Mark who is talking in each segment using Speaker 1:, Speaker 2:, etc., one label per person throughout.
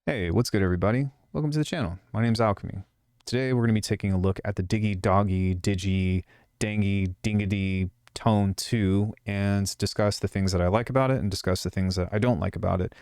Speaker 1: Hey, what's good everybody? Welcome to the channel. My name's Alckemy. Today we're going to be taking a look at the Diggy Doggy Digi Dangy Dingity Tone 2 and discuss the things that I like about it and discuss the things that I don't like about it.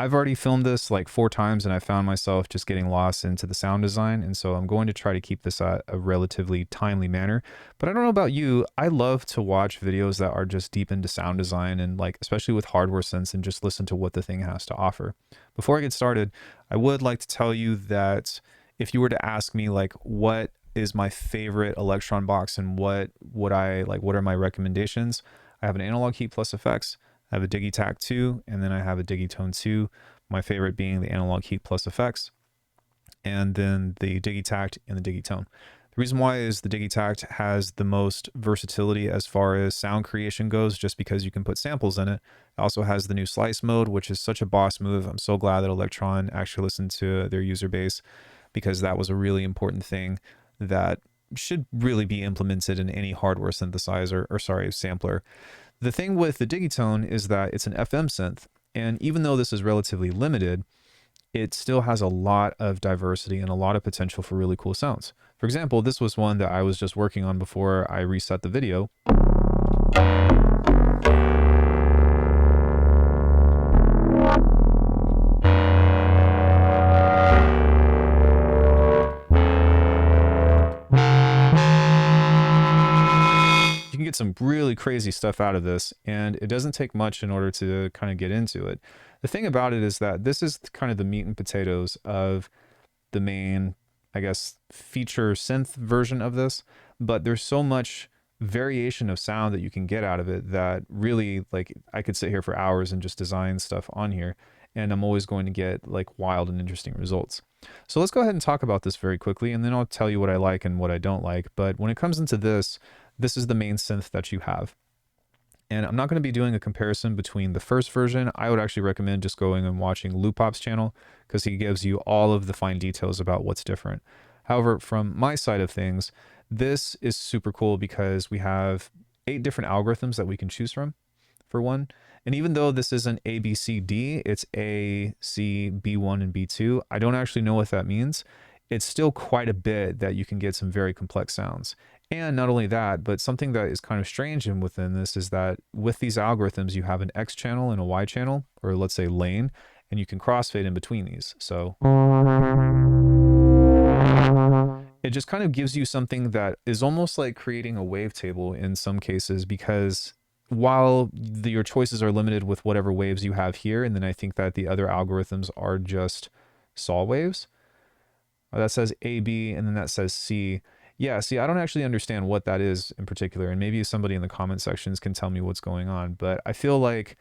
Speaker 1: I've already filmed this like 4 times and I found myself just getting lost into the sound design, and so I'm going to try to keep this at a relatively timely manner. But I don't know about you, I love to watch videos that are just deep into sound design and like especially with hardware sense and just listen to what the thing has to offer. Before I get started, I would like to tell you that if you were to ask me like what is my favorite Electron box and what would I like, what are my recommendations, I have an Analog Heat Plus Effects, I have a Digitac 2, and then I have a Digitone 2, my favorite being the Analog Heat Plus Effects, and then the Digitact and the Digitone. The reason why is the Digitact has the most versatility as far as sound creation goes, just because you can put samples in it. It also has the new slice mode, which is such a boss move. I'm so glad that Electron actually listened to their user base, because that was a really important thing that should really be implemented in any hardware synthesizer, or sorry, sampler. The thing with the Digitone is that it's an FM synth, and even though this is relatively limited, it still has a lot of diversity and a lot of potential for really cool sounds. For example, this was one that I was just working on before I reset the video. You can get some really crazy stuff out of this, and it doesn't take much in order to kind of get into it. The thing about it is that this is kind of the meat and potatoes of the main, I guess, feature synth version of this, but there's so much variation of sound that you can get out of it that really, like, I could sit here for hours and just design stuff on here, and I'm always going to get like wild and interesting results. So let's go ahead and talk about this very quickly, and then I'll tell you what I like and what I don't like. But when it comes into this, this is the main synth that you have. And I'm not going to be doing a comparison between the first version. I would actually recommend just going and watching Loopop's channel, because he gives you all of the fine details about what's different. However, from my side of things, this is super cool because we have 8 different algorithms that we can choose from, for one. And even though this isn't A, B, C, D, it's A, C, B1, and B2. I don't actually know what that means. It's still quite a bit that you can get some very complex sounds. And not only that, but something that is kind of strange and within this is that with these algorithms, you have an X channel and a Y channel, or let's say lane, and you can crossfade in between these. So it just kind of gives you something that is almost like creating a wavetable in some cases, because while your choices are limited with whatever waves you have here, and then I think that the other algorithms are just saw waves. That says A, B, and then that says C. Yeah, see, I don't actually understand what that is in particular, and maybe somebody in the comment sections can tell me what's going on, but I feel like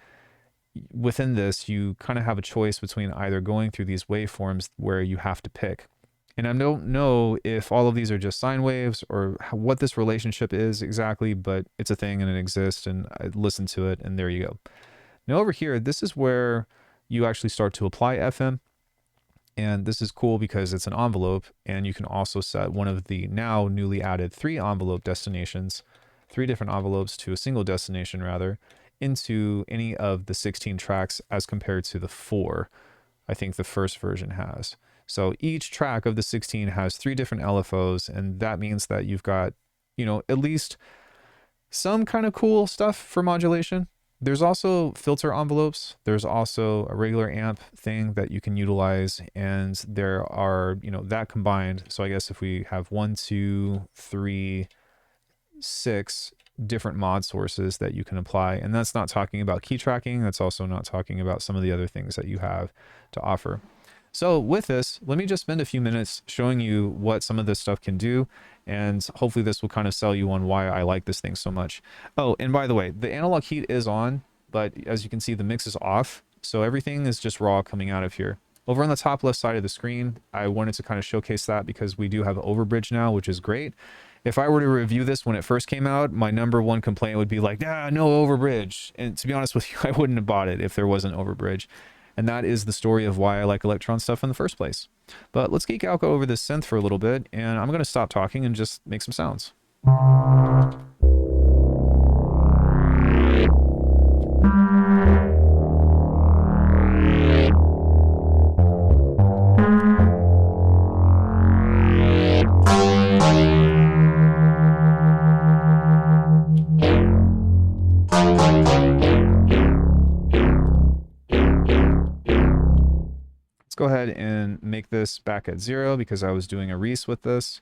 Speaker 1: within this, you kind of have a choice between either going through these waveforms where you have to pick. And I don't know if all of these are just sine waves or what this relationship is exactly, but it's a thing and it exists, and I listened to it, and there you go. Now over here, this is where you actually start to apply FM. And this is cool because it's an envelope, and you can also set one of the now newly added 3 envelope destinations, 3 different envelopes to a single destination rather, into any of the 16 tracks as compared to the 4 I think the first version has. So each track of the 16 has 3 different LFOs, and that means that you've got, you know, at least some kind of cool stuff for modulation. There's also filter envelopes. There's also a regular amp thing that you can utilize, and there are, you know, that combined. So I guess if we have 1, 2, 3, 6 different mod sources that you can apply, and that's not talking about key tracking. That's also not talking about some of the other things that you have to offer. So with this, let me just spend a few minutes showing you what some of this stuff can do, and hopefully this will kind of sell you on why I like this thing so much. Oh, and by the way, the analog heat is on, but as you can see, the mix is off, so everything is just raw coming out of here. Over on the top left side of the screen, I wanted to kind of showcase that because we do have overbridge now, which is great. If I were to review this when it first came out, my #1 complaint would be like, no overbridge. And to be honest with you, I wouldn't have bought it if there wasn't overbridge. And that is the story of why I like Electron stuff in the first place. But let's geek out over this synth for a little bit, and I'm going to stop talking and just make some sounds. go ahead and make this back at 0 because I was doing a Reese with this.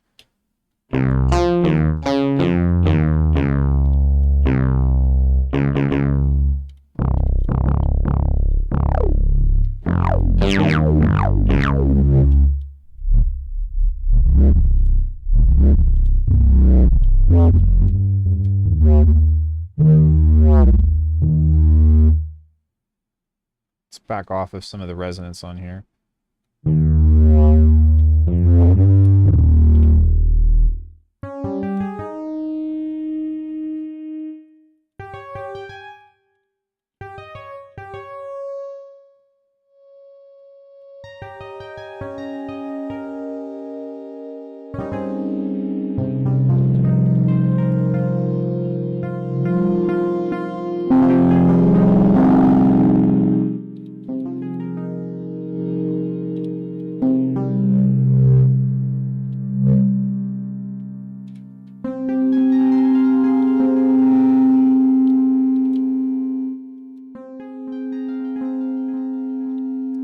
Speaker 1: Let's back off of some of the resonance on here.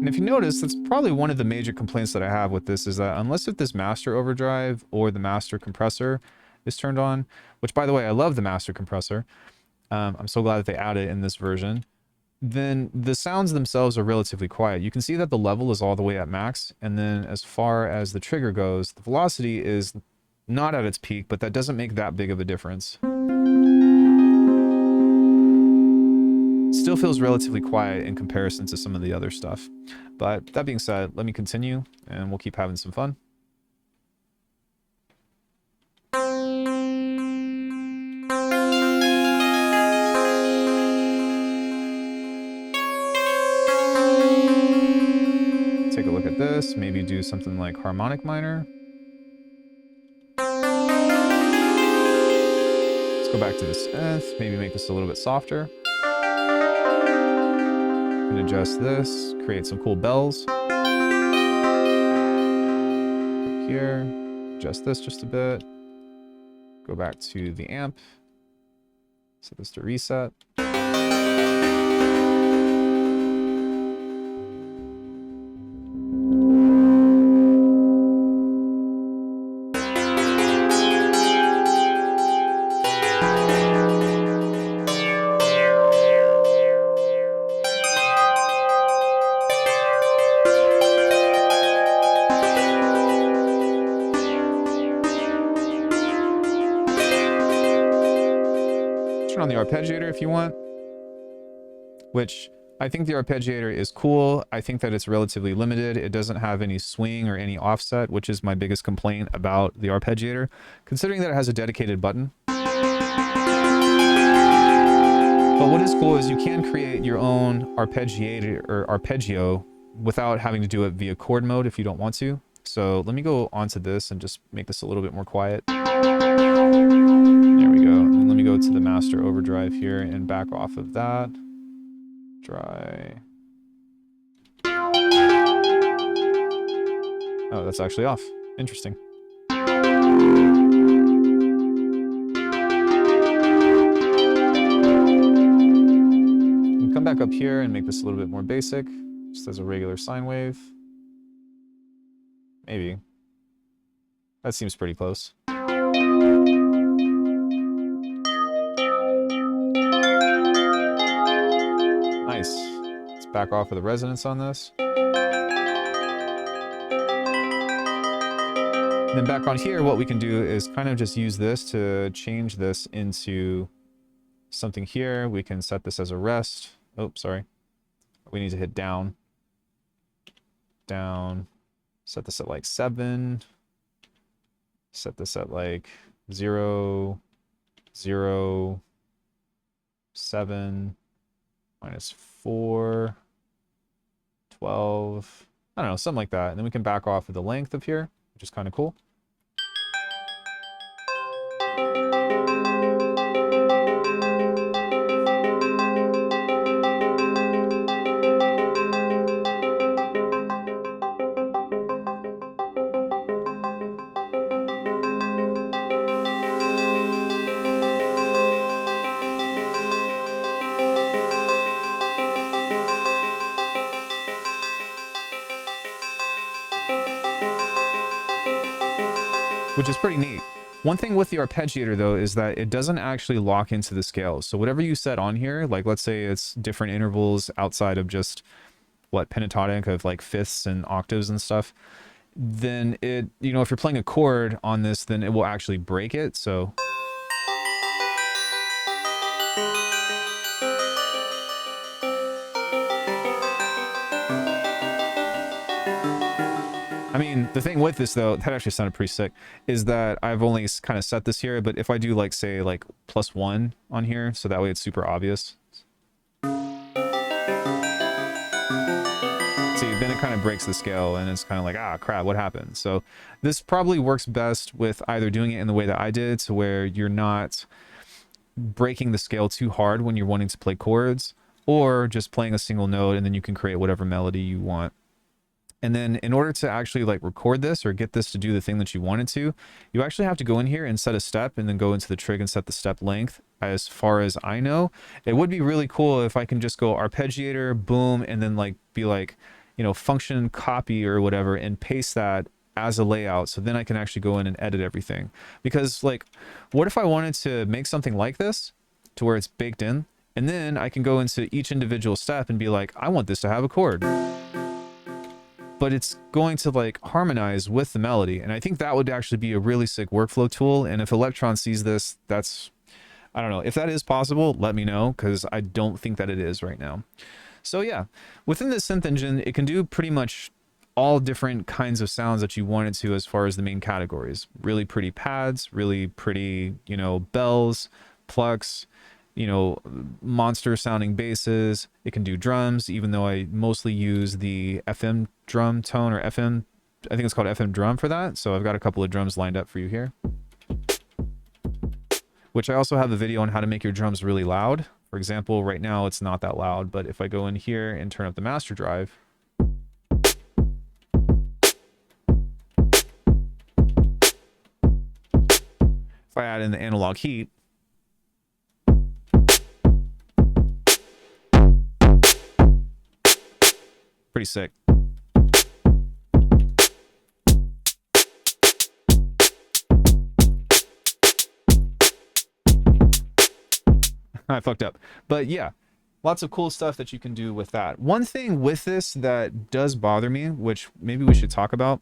Speaker 1: And if you notice, that's probably one of the major complaints that I have with this is that unless if this master overdrive or the master compressor is turned on, which by the way, I love the master compressor. I'm so glad that they added it in this version. Then the sounds themselves are relatively quiet. You can see that the level is all the way at max. And then as far as the trigger goes, the velocity is not at its peak, but that doesn't make that big of a difference. Still feels relatively quiet in comparison to some of the other stuff. But that being said, let me continue and we'll keep having some fun. Take a look at this, maybe do something like harmonic minor. Let's go back to the synth, maybe make this a little bit softer. And adjust this, create some cool bells. Up here, adjust this just a bit. Go back to the amp, set this to reset. On the arpeggiator if you want, which I think the arpeggiator is cool. I think that it's relatively limited. It doesn't have any swing or any offset, which is my biggest complaint about the arpeggiator, considering that it has a dedicated button. But what is cool is you can create your own arpeggiator or arpeggio without having to do it via chord mode if you don't want to. So let me go onto this and just make this a little bit more quiet. There we go. And let me go to the master overdrive here and back off of that. Dry. Oh, that's actually off. Interesting. And come back up here and make this a little bit more basic, just as a regular sine wave. Maybe. That seems pretty close. Nice. Let's back off of the resonance on this. And then back on here, what we can do is kind of just use this to change this into something here. We can set this as a rest. Oh, sorry. We need to hit down. Down. Set this at like 7. Set this at like 0, 0, 7, -4, 12. I don't know, something like that. And then we can back off of the length of here, which is kind of cool. which is pretty neat. One thing with the arpeggiator though is that it doesn't actually lock into the scales. So whatever you set on here, like let's say it's different intervals outside of just what pentatonic of like fifths and octaves and stuff, then it, you know, if you're playing a chord on this, then it will actually break it. So I mean, the thing with this though, that actually sounded pretty sick, is that I've only kind of set this here, but if I do like say like +1 on here, so that way it's super obvious. See, then it kind of breaks the scale and it's kind of like, ah, crap, what happened? So this probably works best with either doing it in the way that I did, to where you're not breaking the scale too hard when you're wanting to play chords, or just playing a single note and then you can create whatever melody you want. And then in order to actually like record this or get this to do the thing that you wanted to, you actually have to go in here and set a step and then go into the trig and set the step length. As far as I know, it would be really cool if I can just go arpeggiator, boom, and then like be like, you know, function copy or whatever and paste that as a layout. So then I can actually go in and edit everything. Because like, what if I wanted to make something like this to where it's baked in, and then I can go into each individual step and be like, I want this to have a chord, but it's going to like harmonize with the melody. And I think that would actually be a really sick workflow tool. And if Electron sees this, that's, I don't know, if that is possible, let me know, because I don't think that it is right now. So yeah, within the synth engine, it can do pretty much all different kinds of sounds that you want it to as far as the main categories. Really pretty pads, really pretty, you know, bells, plucks, you know, monster sounding basses. It can do drums, even though I mostly use the FM drum tone, or FM, I think it's called FM drum for that. So I've got a couple of drums lined up for you here, which I also have a video on how to make your drums really loud. For example, right now it's not that loud, but if I go in here and turn up the master drive, if I add in the analog heat, pretty sick. I fucked up. But yeah, lots of cool stuff that you can do with that. One thing with this that does bother me, which maybe we should talk about,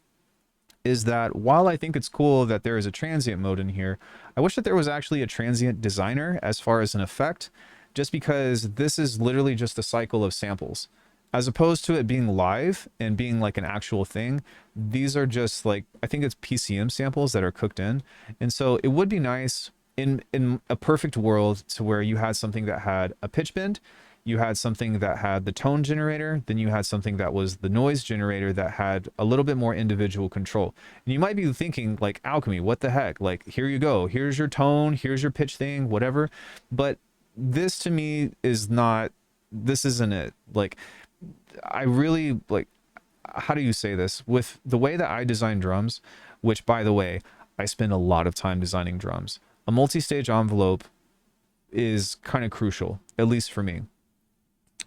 Speaker 1: is that while I think it's cool that there is a transient mode in here, I wish that there was actually a transient designer as far as an effect, just because this is literally just a cycle of samples. As opposed to it being live and being like an actual thing, these are just like, I think it's PCM samples that are cooked in. And so it would be nice in a perfect world to where you had something that had a pitch bend, you had something that had the tone generator, then you had something that was the noise generator that had a little bit more individual control. And you might be thinking like, Alckemy, what the heck? Like, here you go. Here's your tone, here's your pitch thing, whatever. But this to me is not, this isn't it. Like, I really like, how do you say this? With the way that I design drums, which by the way, I spend a lot of time designing drums. A multi-stage envelope is kind of crucial, at least for me.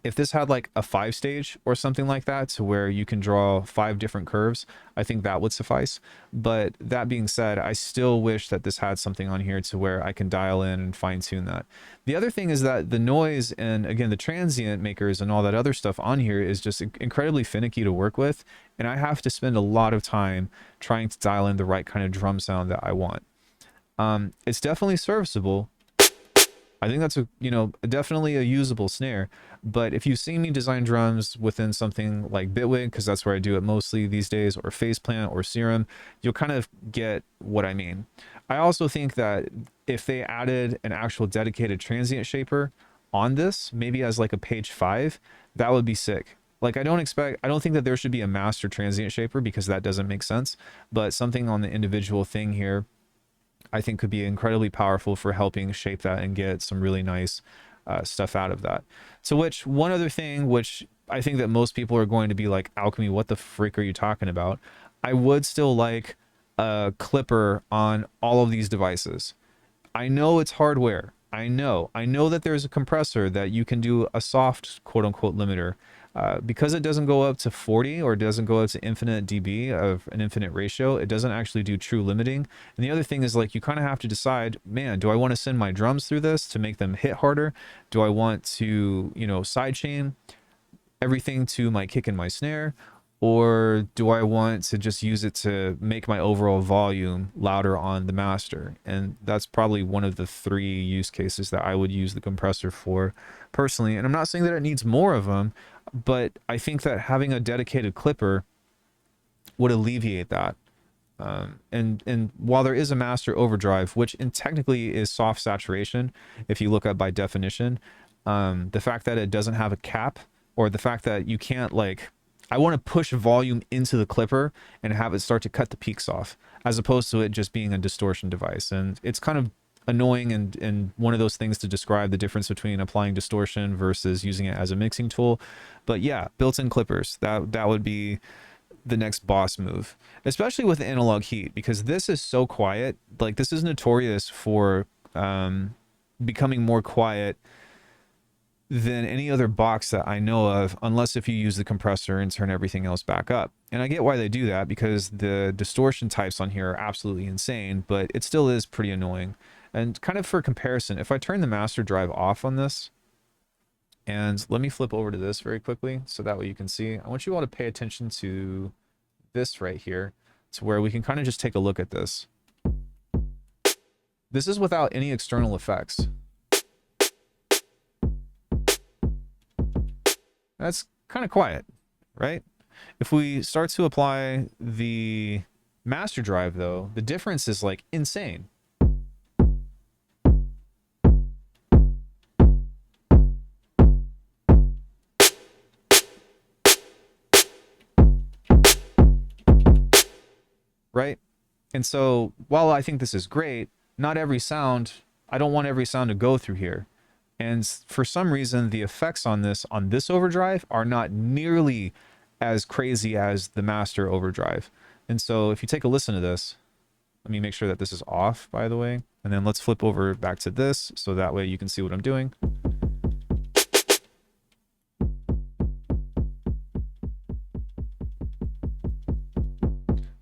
Speaker 1: If this had like a 5-stage or something like that, to where you can draw 5 different curves, I think that would suffice. But that being said, I still wish that this had something on here to where I can dial in and fine tune that. The other thing is that the noise and again, the transient makers and all that other stuff on here is just incredibly finicky to work with. And I have to spend a lot of time trying to dial in the right kind of drum sound that I want. It's definitely serviceable. I think that's a, you know, definitely a usable snare. But if you've seen me design drums within something like Bitwig, because that's where I do it mostly these days, or Faceplant or Serum, you'll kind of get what I mean. I also think that if they added an actual dedicated transient shaper on this, maybe as like a page 5, that would be sick. Like, I don't think that there should be a master transient shaper, because that doesn't make sense. But something on the individual thing here, I think could be incredibly powerful for helping shape that and get some really nice stuff out of that. So which, one other thing, which I think that most people are going to be like, Alckemy, what the frick are you talking about? I would still like a clipper on all of these devices. I know it's hardware. I know that there's a compressor that you can do a soft quote unquote limiter. Because it doesn't go up to 40 or it doesn't go up to infinite dB of an infinite ratio, it doesn't actually do true limiting. And the other thing is like you kind of have to decide, man, do I want to send my drums through this to make them hit harder? Do I want to, you know, sidechain everything to my kick and my snare? Or do I want to just use it to make my overall volume louder on the master? And that's probably one of the 3 use cases that I would use the compressor for personally. And I'm not saying that it needs more of them, but I think that having a dedicated clipper would alleviate that. And while there is a master overdrive, which technically is soft saturation, if you look up by definition, the fact that it doesn't have a cap, or the fact that you can't like, I want to push volume into the clipper and have it start to cut the peaks off, as opposed to it just being a distortion device. And it's kind of annoying and one of those things to describe the difference between applying distortion versus using it as a mixing tool. But yeah, built-in clippers, that would be the next boss move, especially with analog heat, because this is so quiet. Like, this is notorious for becoming more quiet than any other box that I know of, unless if you use the compressor and turn everything else back up. And I get why they do that, because the distortion types on here are absolutely insane, but it still is pretty annoying. And kind of for comparison, if I turn the master drive off on this, and let me flip over to this very quickly so that way you can see, I want you all to pay attention to this right here, to where we can kind of just take a look at this. This is without any external effects. That's kind of quiet, right? If we start to apply the master drive though, the difference is like insane. Right? And so while I think this is great, not every sound, I don't want every sound to go through here. And for some reason, the effects on this overdrive are not nearly as crazy as the master overdrive. And so if you take a listen to this, let me make sure that this is off, by the way. And then let's flip over back to this, so that way you can see what I'm doing.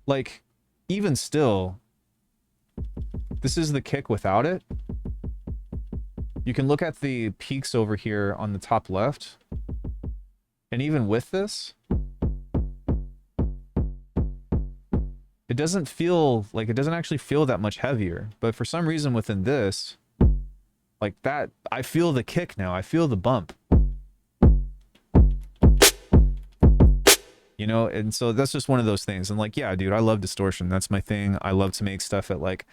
Speaker 1: Like, even still, this is the kick without it. You can look at the peaks over here on the top left. And even with this, it doesn't feel like, it doesn't actually feel that much heavier. But for some reason within this, like that, I feel the kick now. I feel the bump. You know, and so that's just one of those things. And like, yeah, dude, I love distortion. That's my thing. I love to make stuff at like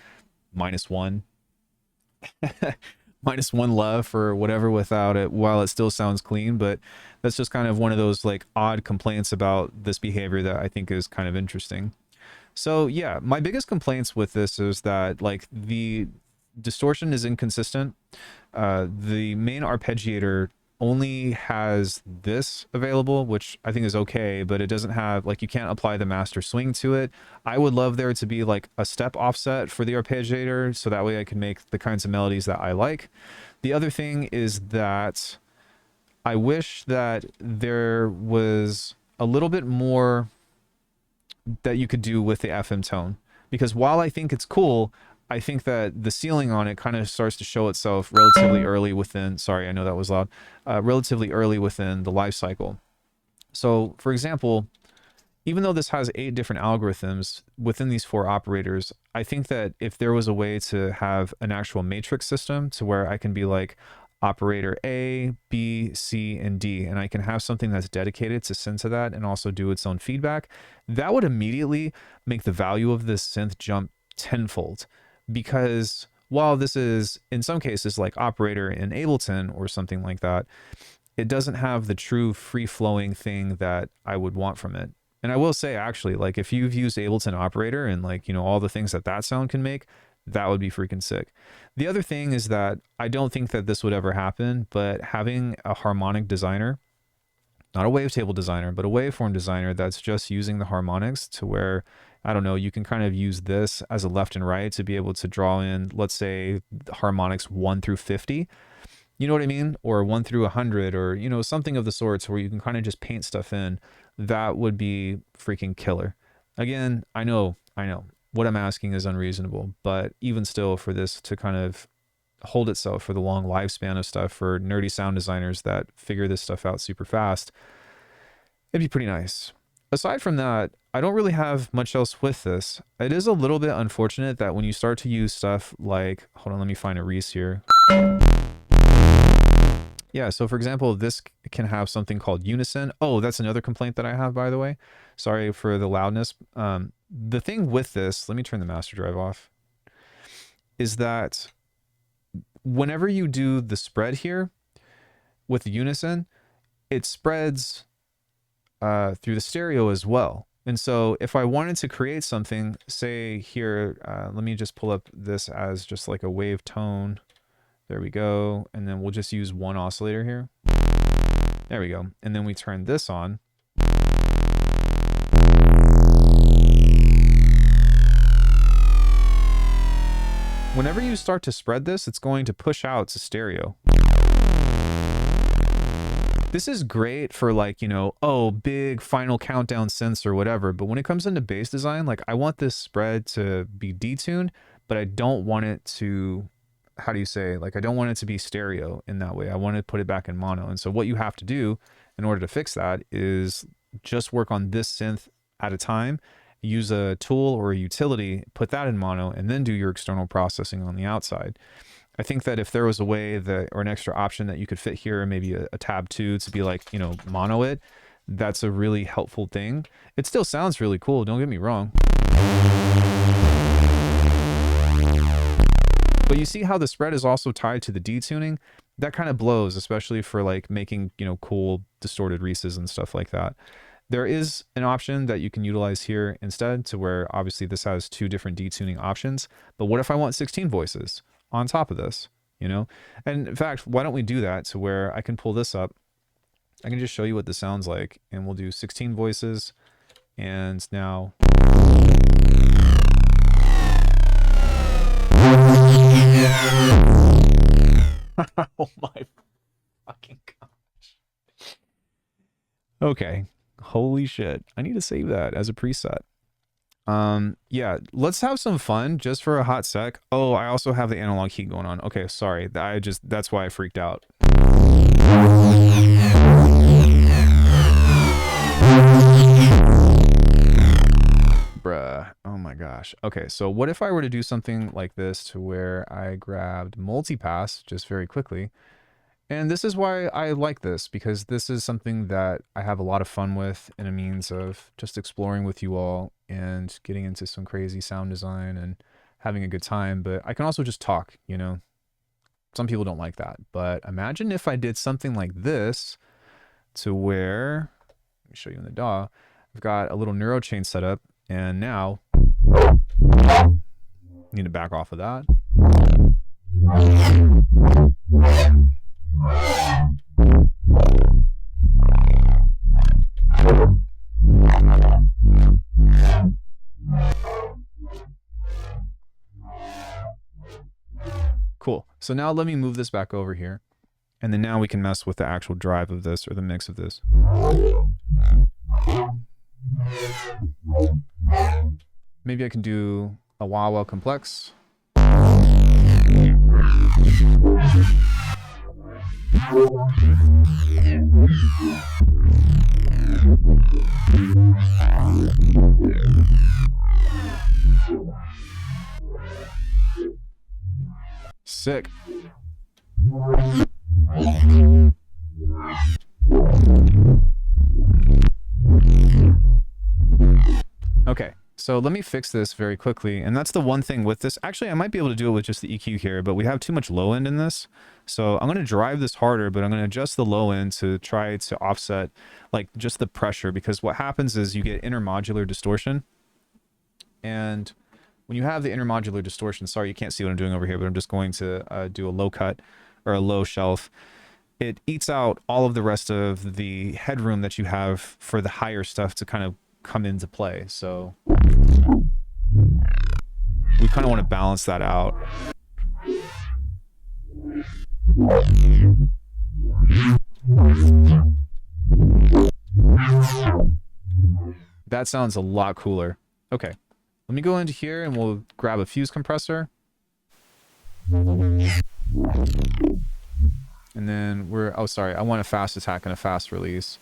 Speaker 1: -1. -1 love or whatever without it, while it still sounds clean. But that's just kind of one of those like odd complaints about this behavior that I think is kind of interesting. So yeah, my biggest complaints with this is that like the distortion is inconsistent. The main arpeggiator only has this available, which I think is okay, but it doesn't have, like, you can't apply the master swing to it. I would love there to be like a step offset for the arpeggiator, so that way I can make the kinds of melodies that I like. The other thing is that I wish that there was a little bit more that you could do with the FM tone, because while I think it's cool, I think that the ceiling on it kind of starts to show itself relatively early within, sorry, I know that was loud, relatively early within the life cycle. So for example, even though this has 8 different algorithms within these 4 operators, I think that if there was a way to have an actual matrix system to where I can be like operator A, B, C, and D, and I can have something that's dedicated to send to that and also do its own feedback, that would immediately make the value of this synth jump tenfold. Because while this is in some cases like operator in Ableton or something like that, it doesn't have the true free-flowing thing that I would want from it. And I will say, actually, like if you've used Ableton operator and like, you know, all the things that that sound can make, that would be freaking sick. The other thing is that I don't think that this would ever happen, but having a harmonic designer, not a wavetable designer, but a waveform designer that's just using the harmonics to where, I don't know, you can kind of use this as a left and right to be able to draw in, let's say, harmonics 1 through 50. You know what I mean? Or 1 through 100, or, you know, something of the sorts where you can kind of just paint stuff in. That would be freaking killer. Again, I know what I'm asking is unreasonable, but even still, for this to kind of hold itself for the long lifespan of stuff for nerdy sound designers that figure this stuff out super fast, it'd be pretty nice. Aside from that, I don't really have much else with this. It is a little bit unfortunate that when you start to use stuff like, hold on, let me find a Reese here. Yeah, so for example, this can have something called unison. Oh, that's another complaint that I have, by the way. Sorry for the loudness. The thing with this, let me turn the master drive off, is that whenever you do the spread here with the unison, it spreads through the stereo as well. And so if I wanted to create something, say here, let me just pull up this as just like a wave tone. There we go. And then we'll just use one oscillator here. There we go. And then we turn this on. Whenever you start to spread this, it's going to push out to stereo. This is great for like, you know, oh, big final countdown synths or whatever. But when it comes into bass design, like I want this spread to be detuned, but I don't want it to, how do you say, like I don't want it to be stereo in that way. I want to put it back in mono. And so what you have to do in order to fix that is just work on this synth at a time, use a tool or a utility, put that in mono, and then do your external processing on the outside. I think that if there was a way that, or an extra option that you could fit here, maybe a tab 2 to be like, you know, mono it, that's a really helpful thing. It still sounds really cool, don't get me wrong. But you see how the spread is also tied to the detuning? That kind of blows, especially for like making, you know, cool distorted Reeses and stuff like that. There is an option that you can utilize here instead, to where obviously this has 2 different detuning options. But what if I want 16 voices on top of this, you know? And in fact, why don't we do that to where I can pull this up. I can just show you what this sounds like, and we'll do 16 voices. And now, oh my fucking gosh. Okay, holy shit, I need to save that as a preset. Yeah, let's have some fun just for a hot sec. Oh, I also have the analog heat going on. Okay, sorry. That's why I freaked out. Bruh. Oh my gosh. Okay, so what if I were to do something like this to where I grabbed multipass just very quickly? And this is why I like this, because this is something that I have a lot of fun with, and a means of just exploring with you all and getting into some crazy sound design and having a good time. But I can also just talk, you know. Some people don't like that. But imagine if I did something like this to where, let me show you in the DAW, I've got a little neuro chain set up, and now need to back off of that. Cool. So now let me move this back over here. And then now we can mess with the actual drive of this, or the mix of this. Maybe I can do a wah wah complex. Sick. Okay, so let me fix this very quickly. And that's the one thing with this. Actually, I might be able to do it with just the EQ here, but we have too much low end in this. So I'm going to drive this harder, but I'm going to adjust the low end to try to offset like just the pressure, because what happens is you get intermodular distortion. And when you have the intermodular distortion, sorry, you can't see what I'm doing over here, but I'm just going to do a low cut or a low shelf. It eats out all of the rest of the headroom that you have for the higher stuff to kind of come into play. So we kind of want to balance that out. That sounds a lot cooler. Okay, let me go into here and we'll grab a fuse compressor. And then oh, sorry, I want a fast attack and a fast release.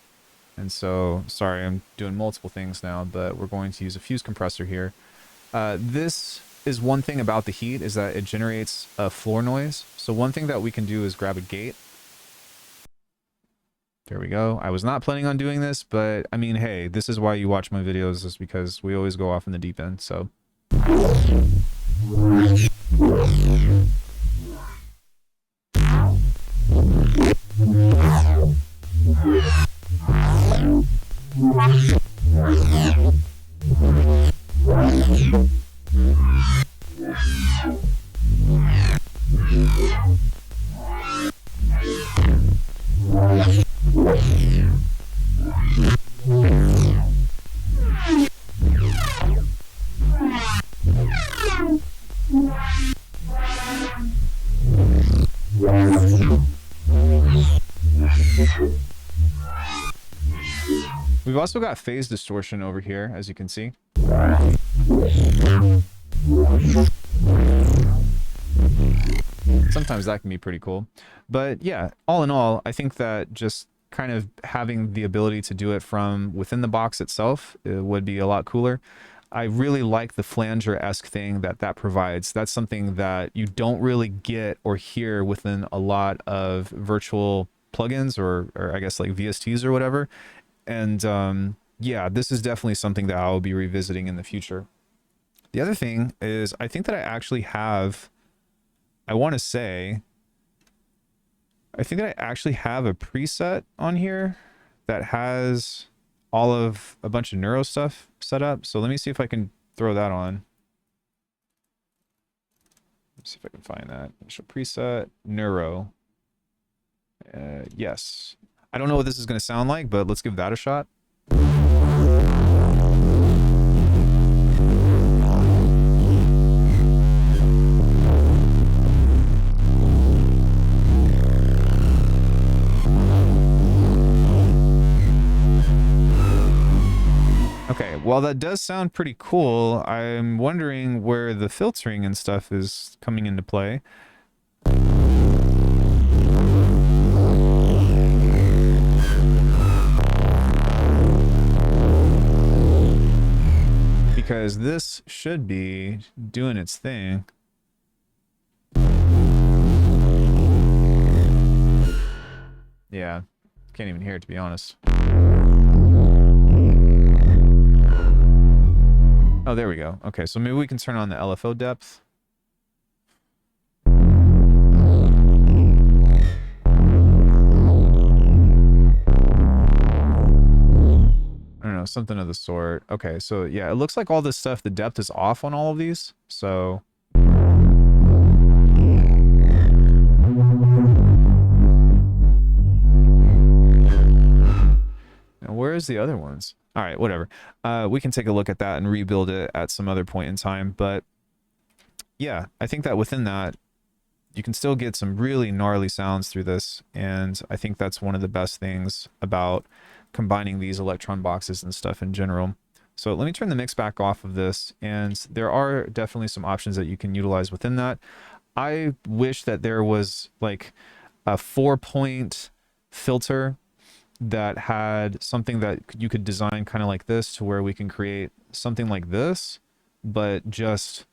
Speaker 1: And so, sorry, I'm doing multiple things now, but we're going to use a fuse compressor here. This is one thing about the heat, is that it generates a floor noise. So one thing that we can do is grab a gate. There we go. I was not planning on doing this, but I mean, hey, this is why you watch my videos, is because we always go off in the deep end, so. We've also got phase distortion over here, as you can see. Sometimes that can be pretty cool. But yeah, all in all, I think that just kind of having the ability to do it from within the box itself would be a lot cooler. I really like the flanger-esque thing that provides. That's something that you don't really get or hear within a lot of virtual plugins or I guess like VSTs or whatever. And yeah, this is definitely something that I'll be revisiting in the future. The other thing is, I think that I actually have, I think that I actually have a preset on here that has a bunch of neuro stuff set up. So let me see if I can throw that on. Let's see if I can find that. Initial preset, neuro. Yes. I don't know what this is going to sound like, but let's give that a shot. Okay, while that does sound pretty cool, I'm wondering where the filtering and stuff is coming into play. Because this should be doing its thing. Yeah, can't even hear it, to be honest. Oh, there we go. Okay, so maybe we can turn on the LFO depth. I don't know, something of the sort. Okay, so yeah, it looks like all this stuff, the depth is off on all of these. So now, where is the other ones? All right, whatever. We can take a look at that and rebuild it at some other point in time. But yeah, I think that within that, you can still get some really gnarly sounds through this. And I think that's one of the best things about combining these Electron boxes and stuff in general. So let me turn the mix back off of this. And there are definitely some options that you can utilize within that. I wish that there was like a 4-point filter that had something that you could design kind of like this, to where we can create something like this, but just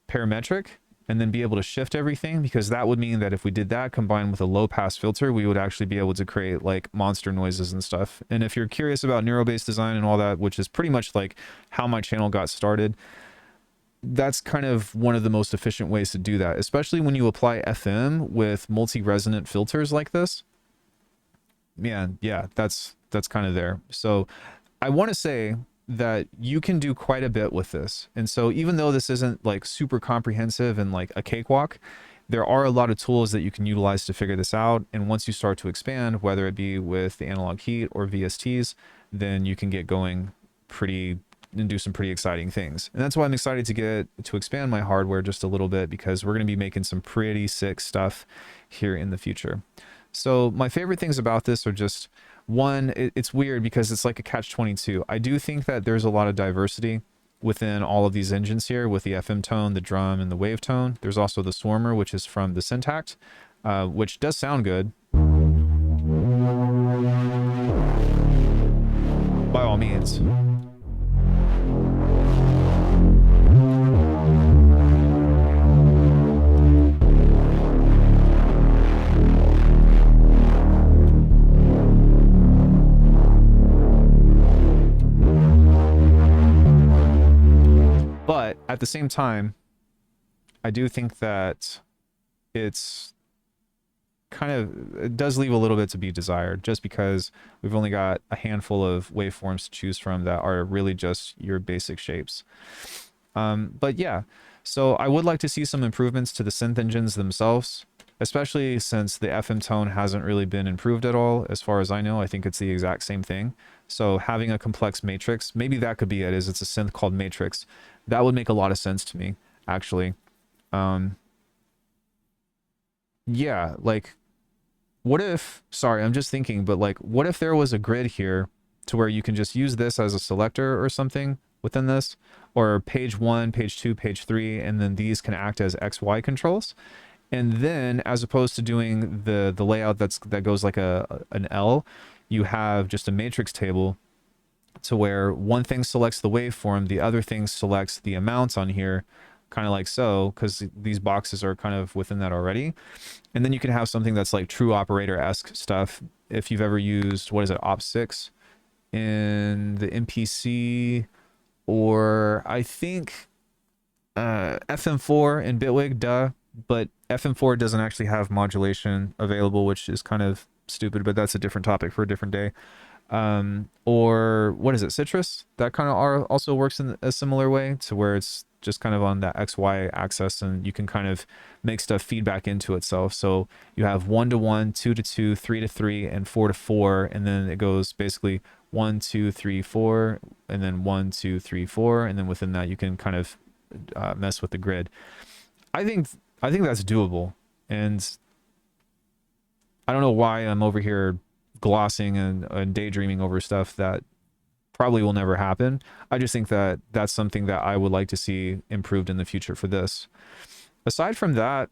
Speaker 1: parametric, and then be able to shift everything, because that would mean that if we did that combined with a low pass filter, we would actually be able to create like monster noises and stuff. And if you're curious about neuro-based design and all that, which is pretty much like how my channel got started, that's kind of one of the most efficient ways to do that, especially when you apply FM with multi-resonant filters like this. Man, yeah, that's kind of there. So I want to say that you can do quite a bit with this. And so even though this isn't like super comprehensive and like a cakewalk, there are a lot of tools that you can utilize to figure this out. And once you start to expand, whether it be with the analog heat or VSTs, then you can get going pretty and do some pretty exciting things. And that's why I'm excited to get to expand my hardware just a little bit, because we're going to be making some pretty sick stuff here in the future. So my favorite things about this are just, one, it's weird because it's like a catch-22. I do think that there's a lot of diversity within all of these engines here, with the FM tone, the drum, and the wave tone. There's also the Swarmer, which is from the Syntact, which does sound good. By all means. But at the same time, I do think that it does leave a little bit to be desired, just because we've only got a handful of waveforms to choose from that are really just your basic shapes. But yeah, so I would like to see some improvements to the synth engines themselves, especially since the FM tone hasn't really been improved at all. As far as I know, I think it's the exact same thing. So having a complex matrix, maybe that could be it, is it's a synth called Matrix. That would make a lot of sense to me, actually. Yeah, like, what if, sorry, I'm just thinking, but like, what if there was a grid here to where you can just use this as a selector or something within this, or page 1, page 2, page 3, and then these can act as XY controls. And then, as opposed to doing the layout that goes like an L, you have just a matrix table to where one thing selects the waveform, the other thing selects the amounts on here, kind of like so, because these boxes are kind of within that already. And then you can have something that's like true operator-esque stuff. If you've ever used, what is it, Op6 in the MPC, or I think FM4 in Bitwig, duh, but FM4 doesn't actually have modulation available, which is kind of stupid, but that's a different topic for a different day. Or what is it, Citrus? That kind of also works in a similar way, to where it's just kind of on that XY axis, and you can kind of make stuff feedback into itself. So you have 1 to 1, 2 to 2, 3 to 3, and 4 to 4, and then it goes basically 1, 2, 3, 4, and then 1, 2, 3, 4, and then within that you can kind of mess with the grid. I think that's doable, and I don't know why I'm over here glossing and daydreaming over stuff that probably will never happen. I just think that that's something that I would like to see improved in the future for this. Aside from that,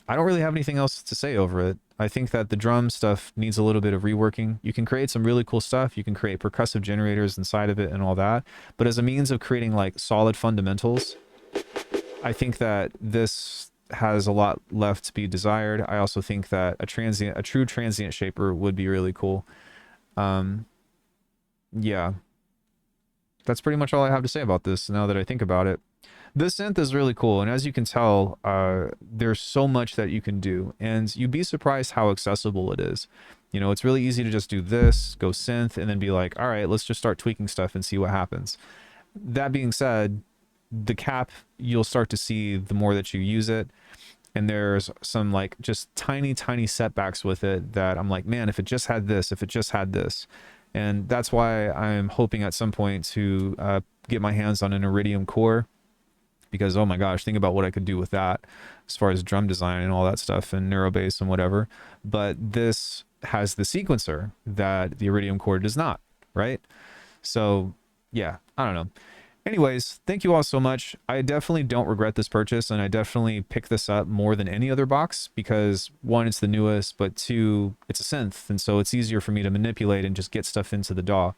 Speaker 1: I don't really have anything else to say over it. I think that the drum stuff needs a little bit of reworking. You can create some really cool stuff. You can create percussive generators inside of it and all that. But as a means of creating like solid fundamentals, I think that this has a lot left to be desired. I also think that a true transient shaper would be really cool. Yeah, that's pretty much all I have to say about this now that I think about it. This synth is really cool, and as you can tell, there's so much that you can do, and you'd be surprised how accessible it is. You know, it's really easy to just do this, go synth, and then be like, all right, let's just start tweaking stuff and see what happens. That being said, the cap, you'll start to see the more that you use it, and there's some like just tiny setbacks with it that I'm like, man, if it just had this, if it just had this. And that's why I'm hoping at some point to get my hands on an Iridium core, because oh my gosh, think about what I could do with that as far as drum design and all that stuff and neurobass and whatever. But this has the sequencer that the Iridium core does not, right? So yeah, I don't know. Anyways, thank you all so much. I definitely don't regret this purchase, and I definitely pick this up more than any other box because, one, it's the newest, but two, it's a synth, and so it's easier for me to manipulate and just get stuff into the DAW.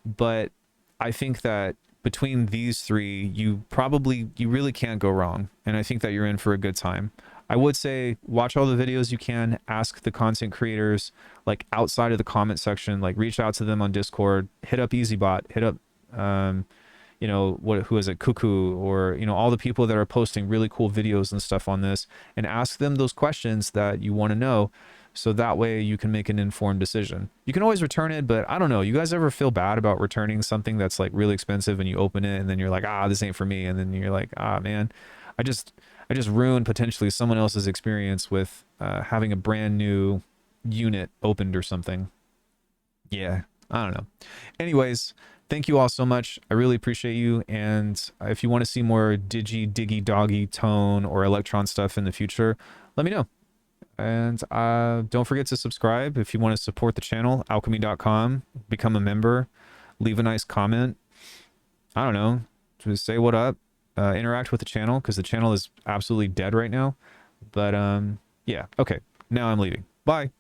Speaker 1: But I think that between these three, you really can't go wrong, and I think that you're in for a good time. I would say watch all the videos you can, ask the content creators, like outside of the comment section, like reach out to them on Discord, hit up EasyBot, hit up you know, who is it, Cuckoo, or, you know, all the people that are posting really cool videos and stuff on this, and ask them those questions that you want to know, so that way you can make an informed decision. You can always return it, but I don't know, you guys ever feel bad about returning something that's like really expensive and you open it and then you're like, ah, this ain't for me, and then you're like, ah, man, I just ruined potentially someone else's experience with having a brand new unit opened or something. Yeah, I don't know. Anyways, Thank you all so much. I really appreciate you. And if you want to see more diggy, doggy, tone, or electron stuff in the future, let me know. And don't forget to subscribe if you want to support the channel, alchemy.com, become a member, leave a nice comment. I don't know, just say what up, interact with the channel because the channel is absolutely dead right now. But yeah, okay, now I'm leaving. Bye.